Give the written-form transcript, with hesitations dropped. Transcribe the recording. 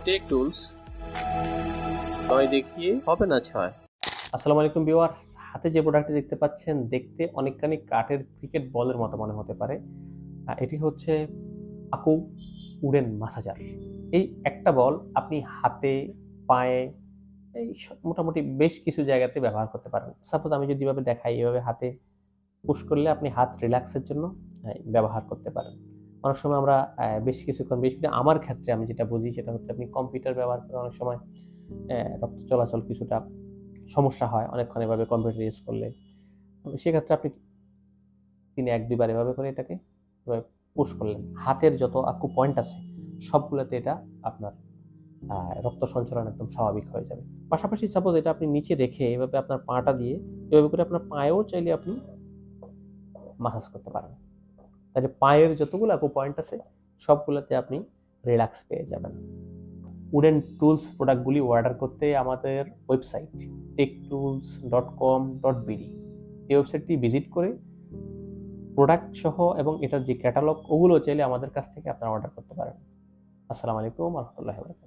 Take tools 9 দেখিয়ে হবে না 6। আসসালামু আলাইকুম ভিউয়ার্স, হাতে যে প্রোডাক্টটি দেখতে পাচ্ছেন দেখতে অনেকখানি কাঠের ক্রিকেট বলের মতো মনে হতে পারে। এটি হচ্ছে আকু উডেন মাসাজার। এই একটা বল আপনি হাতে, পায়ে, এই মোটামুটি বেশ কিছু জায়গাতে ব্যবহার করতে পারেন। সাপোজ আমি যদি এভাবে দেখাই, এভাবে হাতে পুশ করলে আপনি হাত রিল্যাক্সের জন্য ব্যবহার করতে পারেন। অনেক সময় আমরা বেশ কিছুক্ষণ আমার ক্ষেত্রে আমি যেটা বুঝি সেটা হচ্ছে আপনি কম্পিউটার ব্যবহার করে অনেক সময় রক্ত চলাচল কিছুটা সমস্যা হয় অনেকক্ষণ এভাবে কম্পিউটার ইউজ করলে। সেক্ষেত্রে আপনি দিনে ১-২ বার এভাবে করে এটাকে এভাবে পুশ করলেন। হাতের যত আকু পয়েন্ট আছে সবগুলোতে এটা আপনার রক্ত সঞ্চালন একদম স্বাভাবিক হয়ে যাবে। পাশাপাশি সাপোজ এটা আপনি নিচে রেখে এভাবে আপনার পাটা দিয়ে এভাবে করে আপনার পায়েও চাইলে আপনি মাসাজ করতে পারেন। তাহলে পায়ের যতগুলো আকু পয়েন্ট আছে সবগুলোতে আপনি রিল্যাক্স পেয়ে যাবেন। উডেন টুলস প্রোডাক্টগুলি অর্ডার করতে আমাদের ওয়েবসাইট techtools.com.bd এই ওয়েবসাইটটি ভিজিট করে প্রোডাক্ট সহ এবং এটার যে ক্যাটালগ ওগুলো চাইলে আমাদের কাছ থেকে আপনারা অর্ডার করতে পারেন। আসসালামু আলাইকুম ওয়া রাহমাতুল্লাহি ওয়া বারাকাতুহু।